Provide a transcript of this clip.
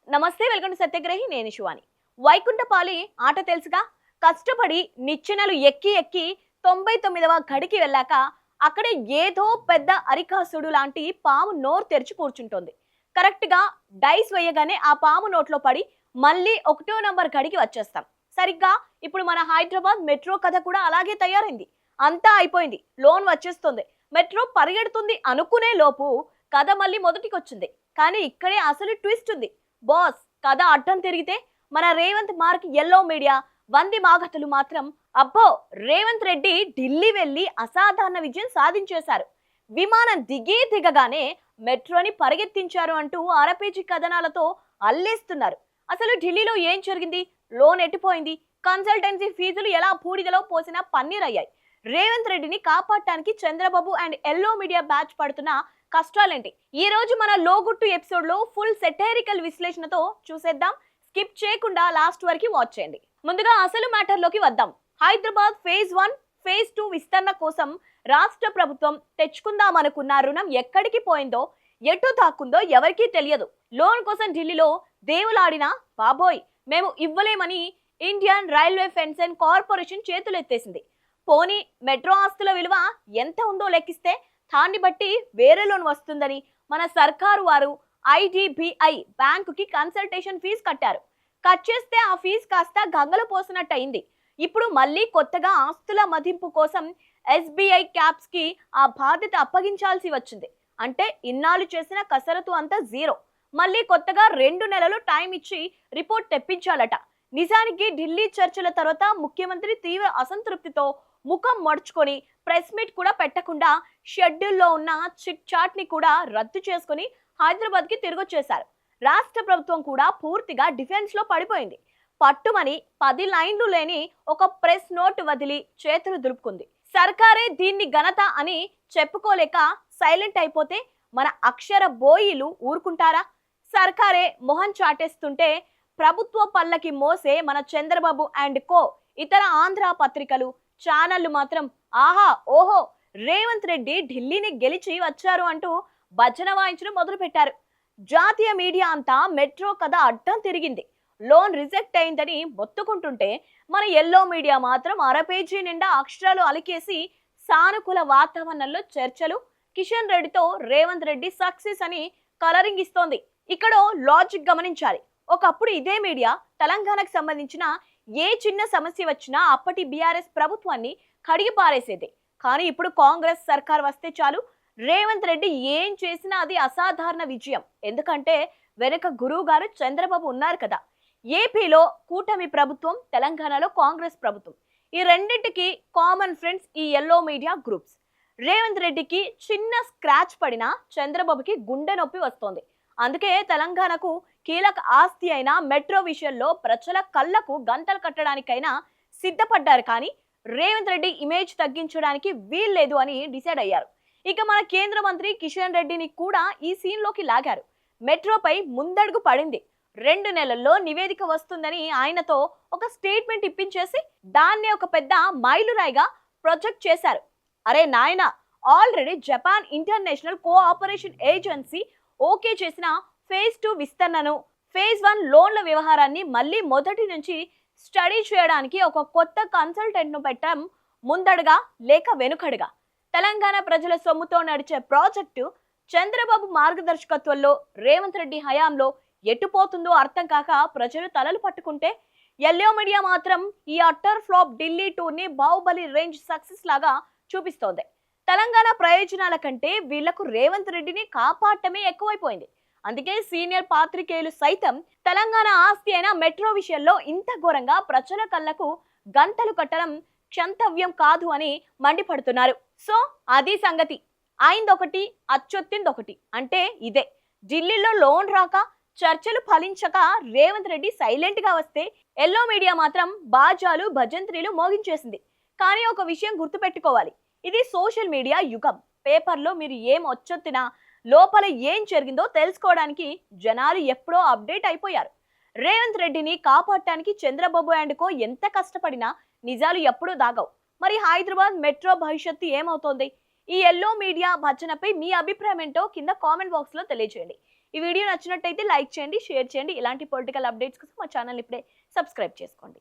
నమస్తే, welcome to సత్యగ్రహి. నేను శివాని. వైకుంఠపాలి ఆట తెలుసుగా. కష్టపడి నిచ్చెనలు ఎక్కి ఎక్కి 99వ గడికి వెళ్ళాక అక్కడే ఏదో పెద్ద అరికాసుడు లాంటి పాము నోరు తెరిచి కూర్చుంటోంది. కరెక్ట్ గా డైస్ వేయగానే ఆ పాము నోట్లో పడి మళ్ళీ 1వ నంబర్ గడికి వచ్చేస్తాం. సరిగ్గా ఇప్పుడు మన హైదరాబాద్ మెట్రో కథ కూడా అలాగే తయారైంది. అంతా అయిపోయింది, లోన్ వచ్చేస్తుంది, మెట్రో పరిగెడుతుంది అనుకునే లోపు కథ మళ్ళీ మొదటికి వచ్చింది. కానీ ఇక్కడే అసలు ట్విస్ట్ ఉంది. బాస్, కథ అడ్డం తిరిగితే మన రేవంత్ మార్క్ ఎల్లో మీడియా వంది మాగతలు మాత్రం అబ్బో, రేవంత్ రెడ్డి ఢిల్లీ వెళ్లి అసాధారణ విజయం సాధించేశారు, విమానం దిగగానే మెట్రోని పరిగెత్తించారు అంటూ అరపేజీ కథనాలతో అల్లేస్తున్నారు. అసలు ఢిల్లీలో ఏం జరిగింది? లోన్ ఎట్టిపోయింది? కన్సల్టెన్సీ ఫీజులు ఎలా బూడిదలో పోసినా పన్నీరయ్యాయి? రేవంత్ రెడ్డిని కాపాడటానికి Chandrababu and yellow media batch పడుతున్న కష్టాలేంటి? ఈ రోజు మన లోగుట్టు ఎపిసోడ్ లో ఫుల్ సెటైరికల్ విశ్లేషణతో చూసేద్దాం. స్కిప్ చేయకుండా లాస్ట్ వరకు వాచ్ చేయండి. ముందుగా అసలు మ్యాటర్ లోకి వద్దాం. హైదరాబాద్ ఫేజ్ 1, ఫేజ్ 2 విస్తరణ కోసం రాష్ట్ర ప్రభుత్వం తెచ్చుకుందామనుకున్న రుణం ఎక్కడికి పోయిందో, ఎటు తాక్కుందో ఎవరికీ తెలియదు. లోన్ కోసం ఢిల్లీలో దేవులాడినా బాబోయ్ మేము ఇవ్వలేమని Indian railway finance and corporation చేతులెత్తేసింది. పోనీ మెట్రో ఆస్తుల విలువ ఎంత ఉందో లెక్కిస్తే దాన్ని బట్టి వేరే లోన్ వస్తుందని మన సర్కారు వారు ఐడిబిఐ బ్యాంకుకి కన్సల్టేషన్ ఫీజు కట్టారు. కట్ చేస్తే ఆ ఫీజు కాస్త గంగలు పోసినట్టు అయింది. ఇప్పుడు మళ్ళీ కొత్తగా ఆస్తుల మదింపు కోసం ఎస్బీఐ క్యాప్స్ కి ఆ బాధ్యత అప్పగించాల్సి వచ్చింది. అంటే ఇన్నాళ్ళు చేసిన కసరత్తు అంతా జీరో. మళ్ళీ కొత్తగా 2 నెలలు టైం ఇచ్చి రిపోర్ట్ తెప్పించాలట. నిజానికి ఢిల్లీ చర్చల తర్వాత ముఖ్యమంత్రి తీవ్ర అసంతృప్తితో ముఖం మడుచుకొని ప్రెస్ మీట్ కూడా పెట్టకుండా షెడ్యూల్లో ఉన్న చిట్ చాట్ ని కూడా రద్దు చేసుకుని హైదరాబాద్ కి తిరిగొచ్చేశారు. రాష్ట్ర ప్రభుత్వం కూడా పూర్తిగా డిఫెన్స్ లో పడిపోయింది. పట్టుమని 10 లైన్లు లేని ఒక ప్రెస్ నోట్ వదిలి చేతులు దులుపుకుంది. సర్కారే దీన్ని ఘనత అని చెప్పుకోలేక సైలెంట్ అయిపోతే మన అక్షర బోయిలు ఊరుకుంటారా? సర్కారే మొహం చాటేస్తుంటే ప్రభుత్వ పల్లకి మోసే మన చంద్రబాబు అండ్ కో ఇతర ఆంధ్ర పత్రికలు, ఛానళ్లు మాత్రం ఆహా ఓహో రేవంత్ రెడ్డి ఢిల్లీని గెలిచి వచ్చారు అంటూ భజన వాయించడం మొదలు పెట్టారు. జాతీయ మీడియా అంతా మెట్రో కథ అడ్డం తిరిగింది, లోన్ రిజెక్ట్ అయిందని మొత్తుకుంటుంటే మన ఎల్లో మీడియా మాత్రం అరపేజీ నిండా అక్షరాలు అలికేసి సానుకూల వాతావరణంలో చర్చలు, కిషన్ రెడ్డితో రేవంత్ రెడ్డి సక్సెస్ అని కలరింగ్ ఇస్తోంది. ఇక్కడ లాజిక్ గమనించాలి. ఒకప్పుడు ఇదే మీడియా తెలంగాణకు సంబంధించిన ఏ చిన్న సమస్య వచ్చినా అప్పటి బీఆర్ఎస్ ప్రభుత్వాన్ని కడిగి పారేసేది. కానీ ఇప్పుడు కాంగ్రెస్ సర్కార్ వస్తే చాలు, రేవంత్ రెడ్డి ఏం చేసినా అది అసాధారణ విజయం. ఎందుకంటే వెనుక గురువు గారు చంద్రబాబు ఉన్నారు కదా. ఏపీలో కూటమి ప్రభుత్వం, తెలంగాణలో కాంగ్రెస్ ప్రభుత్వం. ఈ రెండింటికి కామన్ ఫ్రెండ్స్ ఈ ఎల్లో మీడియా గ్రూప్స్. రేవంత్ రెడ్డికి చిన్న స్క్రాచ్ పడినా చంద్రబాబుకి గుండె నొప్పి వస్తోంది. అందుకే తెలంగాణకు కీలక ఆస్తి అయిన మెట్రో విషయంలో ప్రజల కళ్లకు గంతలు కట్టడానికైనా సిద్ధపడ్డారు. కానీ రేవంత్ రెడ్డి ఇమేజ్ తగ్గించడానికి వీల్లేదు అని డిసైడ్ అయ్యారు. ఇక మన కేంద్ర మంత్రి కిషన్ రెడ్డిని కూడా ఈ సీన్ లోకి లాగారు. మెట్రోపై ముందడుగు పడింది. 2 నెలల్లో నివేదిక వస్తుందని ఆయనతో ఒక స్టేట్మెంట్ ఇప్పించేసి దాన్ని ఒక పెద్ద మైలురాయిగా ప్రొజెక్ట్ చేశారు. అరే నాయనా, already Japan international cooperation agency okay చేసిన ఫేజ్ 2 విస్తరణను, ఫేజ్ 1 లోన్ల వ్యవహారాన్ని మళ్ళీ మొదటి నుంచి స్టడీ చేయడానికి ఒక కొత్త కన్సల్టెంట్ ను పెట్టడం ముందడుగా లేక వెనుకడుగా? తెలంగాణ ప్రజల సొమ్ముతో నడిచే ప్రాజెక్టు చంద్రబాబు మార్గదర్శకత్వంలో రేవంత్ రెడ్డి హయాంలో ఎట్టుపోతుందో అర్థం కాక ప్రజలు తలలు పట్టుకుంటే ఎల్లో మీడియా మాత్రం ఈ అట్టర్ ఫ్లాప్ ఢిల్లీ టూర్ ని బాహుబలి రేంజ్ సక్సెస్ లాగా చూపిస్తోంది. తెలంగాణ ప్రయోజనాల కంటే వీళ్లకు రేవంత్ రెడ్డిని కాపాడటమే ఎక్కువైపోయింది. అందుకే సీనియర్ పాత్రికేయులు సైతం తెలంగాణ ఆస్తి అయిన మెట్రో విషయంలో ఇంత ఘోరంగా ప్రజల కళ్ళకు గంతలు కట్టడం క్షంతవ్యం కాదు అని మండిపడుతున్నారు. సో అది సంగతి. అయిందొకటి, అచ్చొత్తిందొకటి. అంటే ఇదే, ఢిల్లీలో లోన్ రాక చర్చలు ఫలించక రేవంత్ రెడ్డి సైలెంట్ గా వస్తే ఎల్లో మీడియా మాత్రం బాజాలు భజంత్రీలు మోగించేసింది. కానీ ఒక విషయం గుర్తుపెట్టుకోవాలి, ఇది సోషల్ మీడియా యుగం. పేపర్లో మీరు ఏం వచ్చొత్తినా లోపల ఏం జరిగిందో తెలుసుకోవడానికి జనాలు ఎప్పుడో అప్డేట్ అయిపోయారు. రేవంత్ రెడ్డిని కాపాడటానికి చంద్రబాబు అండ్ కో ఎంత కష్టపడినా నిజాలు ఎప్పుడూ దాగవు. మరి హైదరాబాద్ మెట్రో భవిష్యత్తు ఏమవుతోంది? ఈ ఎల్లో మీడియా భజనపై మీ అభిప్రాయం ఏంటో కింద కామెంట్ బాక్స్ లో తెలియజేయండి. ఈ వీడియో నచ్చినట్టయితే లైక్ చేయండి, షేర్ చేయండి. ఇలాంటి పొలిటికల్ అప్డేట్స్ కోసం మా ఛానల్ ఇప్పుడే సబ్స్క్రైబ్ చేసుకోండి.